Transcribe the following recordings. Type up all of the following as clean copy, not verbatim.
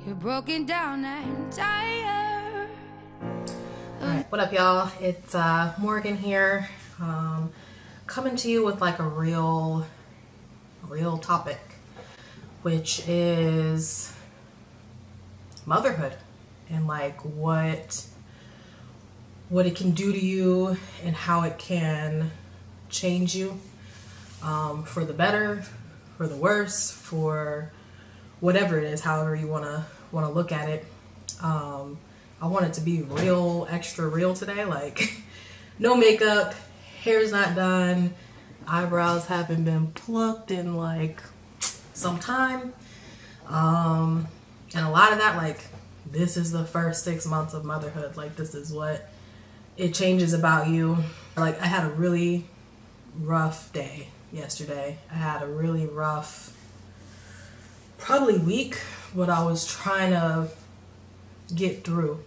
You're broken down and tired. Alright, what up y'all? It's Morgan here, coming to you with like a real topic, which is motherhood and like what it can do to you and how it can change you, for the better, for the worse, for whatever it is, however you want to look at it. I want it to be real, extra real today. Like, no makeup, hair's not done, eyebrows haven't been plucked in like some time. And a lot of that, like, this is the first 6 months of motherhood. Like, this is what it changes about you. Like, I had a really rough day yesterday. I had a really rough, probably week, but I was trying to get through.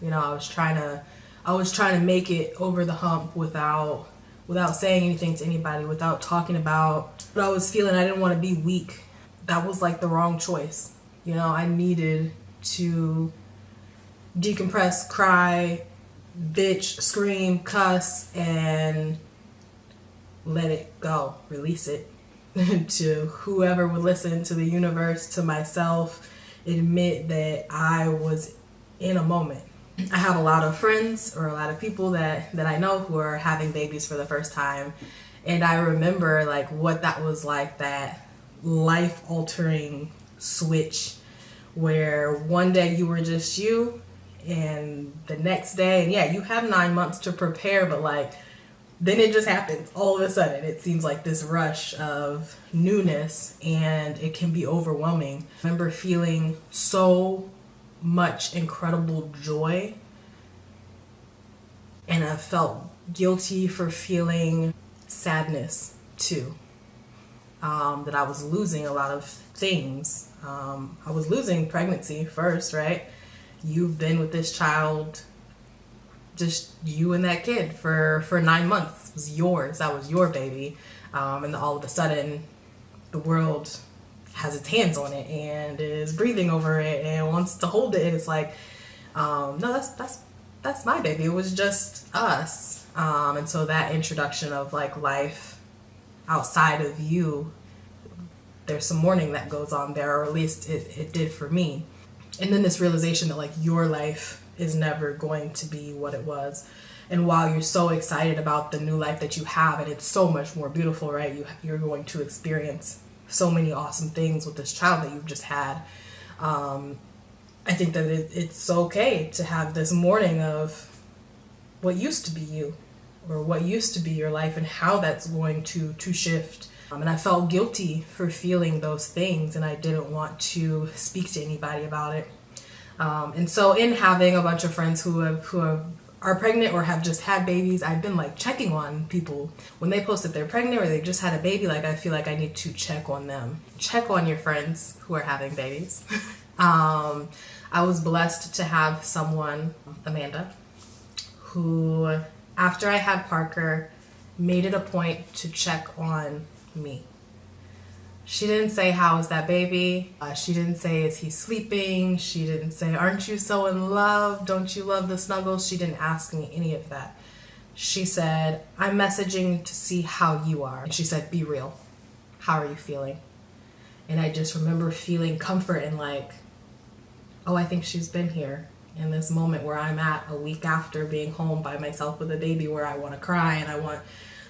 You know, I was trying to make it over the hump without saying anything to anybody, without talking about what I was feeling. I didn't want to be weak. That was like the wrong choice. You know, I needed to decompress, cry, bitch, scream, cuss, and let it go, release it to whoever would listen, to the universe, to myself, admit that I was in a moment. I have a lot of friends or a lot of people that I know who are having babies for the first time, and I remember like what that was like, that life-altering switch where one day you were just you, and the next day, and yeah, you have 9 months to prepare, but like then it just happens all of a sudden. It seems like this rush of newness, and it can be overwhelming. I remember feeling so much incredible joy, and I felt guilty for feeling sadness too. That I was losing a lot of things. I was losing pregnancy first, right? You've been with this child, just you and that kid for 9 months. It was yours. That was your baby. And all of a sudden the world has its hands on it and is breathing over it and wants to hold it. And it's like, no, that's my baby. It was just us. And so that introduction of like life outside of you, there's some mourning that goes on there, or at least it did for me. And then this realization that like your life is never going to be what it was. And while you're so excited about the new life that you have, and it's so much more beautiful, right? You're going to experience so many awesome things with this child that you've just had. I think that it's okay to have this mourning of what used to be you, or what used to be your life, and how that's going to shift. And I felt guilty for feeling those things, and I didn't want to speak to anybody about it. And so in having a bunch of friends who are pregnant or have just had babies, I've been like checking on people when they post that they're pregnant or they just had a baby. Like, I feel like I need to check on them. Check on your friends who are having babies. I was blessed to have someone, Amanda, who after I had Parker made it a point to check on me. She didn't say, how is that baby? She didn't say, is he sleeping? She didn't say, aren't you so in love? Don't you love the snuggles? She didn't ask me any of that. She said, I'm messaging to see how you are. And she said, be real. How are you feeling? And I just remember feeling comfort and like, oh, I think she's been here in this moment where I'm at a week after being home by myself with a baby, where I want to cry and I want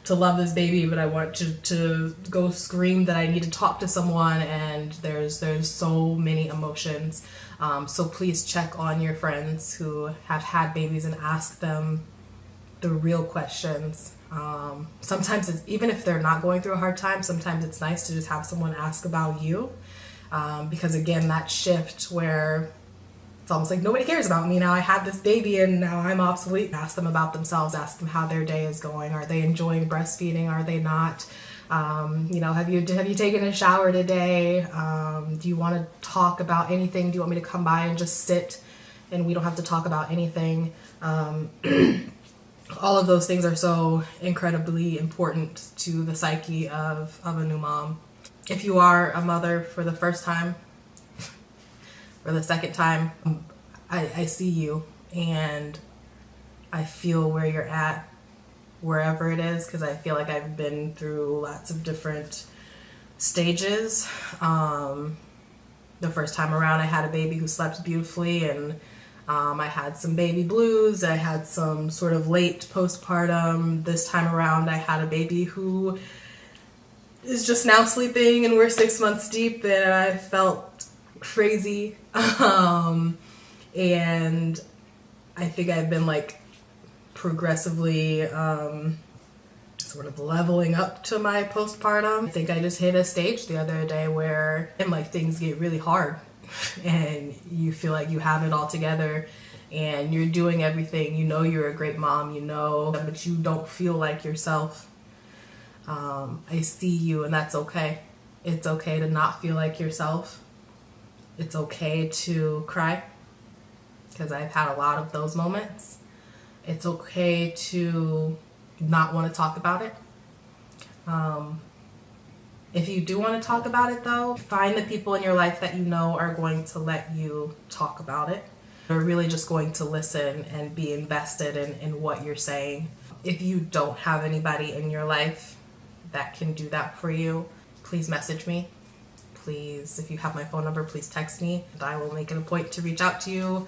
to love this baby, but I want to go scream that I need to talk to someone, and there's so many emotions. So please check on your friends who have had babies and ask them the real questions. Sometimes it's, even if they're not going through a hard time, sometimes it's nice to just have someone ask about you, because again, that shift where it's almost like nobody cares about me now. I had this baby and now I'm obsolete. Ask them about themselves. Ask them how their day is going. Are they enjoying breastfeeding? Are they not? You know, have you taken a shower today? Do you want to talk about anything? Do you want me to come by and just sit and we don't have to talk about anything? All of those things are so incredibly important to the psyche of a new mom. If you are a mother for the first time, for the second time. I see you and I feel where you're at, wherever it is, because I feel like I've been through lots of different stages. The first time around, I had a baby who slept beautifully, and I had some baby blues. I had some sort of late postpartum. This time around, I had a baby who is just now sleeping, and we're 6 months deep, and I felt crazy. And I think I've been like progressively sort of leveling up to my postpartum. I think I just hit a stage the other day where and like things get really hard and you feel like you have it all together and you're doing everything. You know you're a great mom, you know, but you don't feel like yourself. I see you, and that's okay. It's okay to not feel like yourself. It's okay to cry, because I've had a lot of those moments. It's okay to not want to talk about it. If you do want to talk about it though, find the people in your life that you know are going to let you talk about it. They're really just going to listen and be invested in what you're saying. If you don't have anybody in your life that can do that for you, please message me. Please, if you have my phone number, please text me. I will make it a point to reach out to you.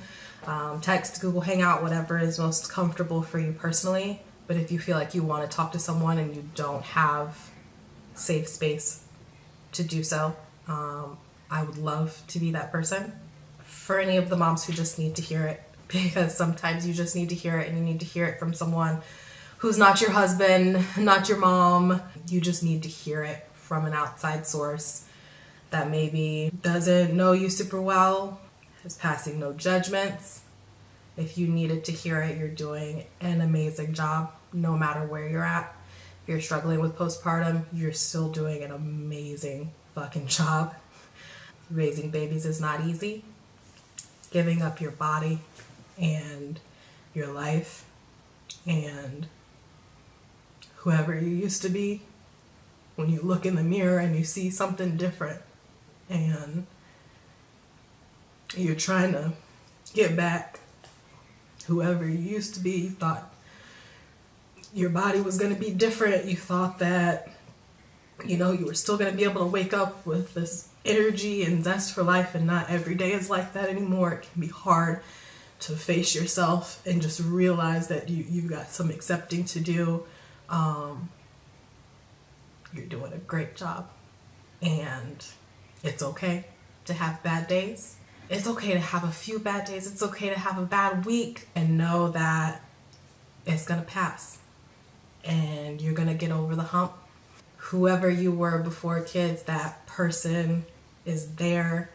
Text, Google Hangout, whatever is most comfortable for you personally. But if you feel like you want to talk to someone and you don't have safe space to do so, I would love to be that person. For any of the moms who just need to hear it, because sometimes you just need to hear it, and you need to hear it from someone who's not your husband, not your mom. You just need to hear it from an outside source that maybe doesn't know you super well, is passing no judgments. If you needed to hear it, you're doing an amazing job no matter where you're at. If you're struggling with postpartum, you're still doing an amazing fucking job. Raising babies is not easy. Giving up your body and your life and whoever you used to be, when you look in the mirror and you see something different and you're trying to get back whoever you used to be. You thought your body was going to be different. You thought that, you know, you were still going to be able to wake up with this energy and zest for life, and not every day is like that anymore. It can be hard to face yourself and just realize that you've got some accepting to do. You're doing a great job, and it's okay to have bad days. It's okay to have a few bad days. It's okay to have a bad week, and know that it's gonna pass and you're gonna get over the hump. Whoever you were before kids, that person is there.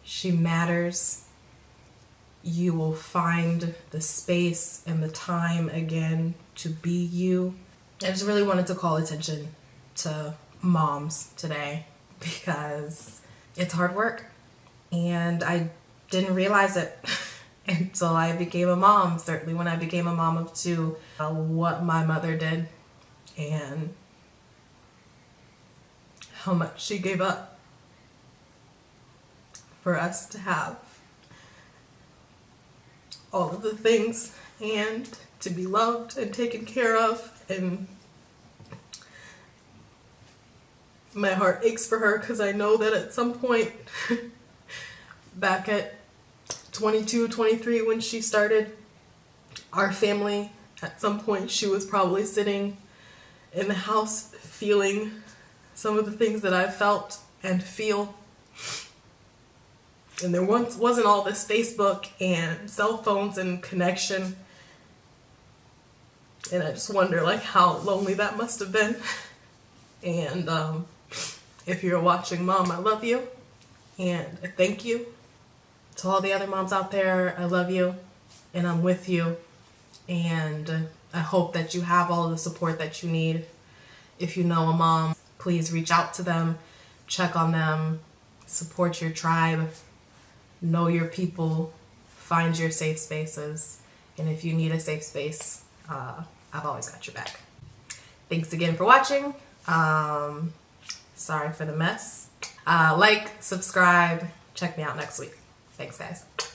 She matters. You will find the space and the time again to be you. I just really wanted to call attention to moms today, because it's hard work. And I didn't realize it until I became a mom. Certainly when I became a mom of two, what my mother did and how much she gave up for us to have all of the things and to be loved and taken care of. And my heart aches for her, because I know that at some point back at 22, 23, when she started our family, at some point she was probably sitting in the house feeling some of the things that I felt and feel. And there once wasn't all this Facebook and cell phones and connection. And I just wonder like how lonely that must have been. And if you're watching, Mom, I love you. And I thank you. To all the other moms out there, I love you. And I'm with you. And I hope that you have all of the support that you need. If you know a mom, please reach out to them. Check on them. Support your tribe. Know your people. Find your safe spaces. And if you need a safe space, I've always got your back. Thanks again for watching. Sorry for the mess. Like, subscribe. Check me out next week. Thanks, guys.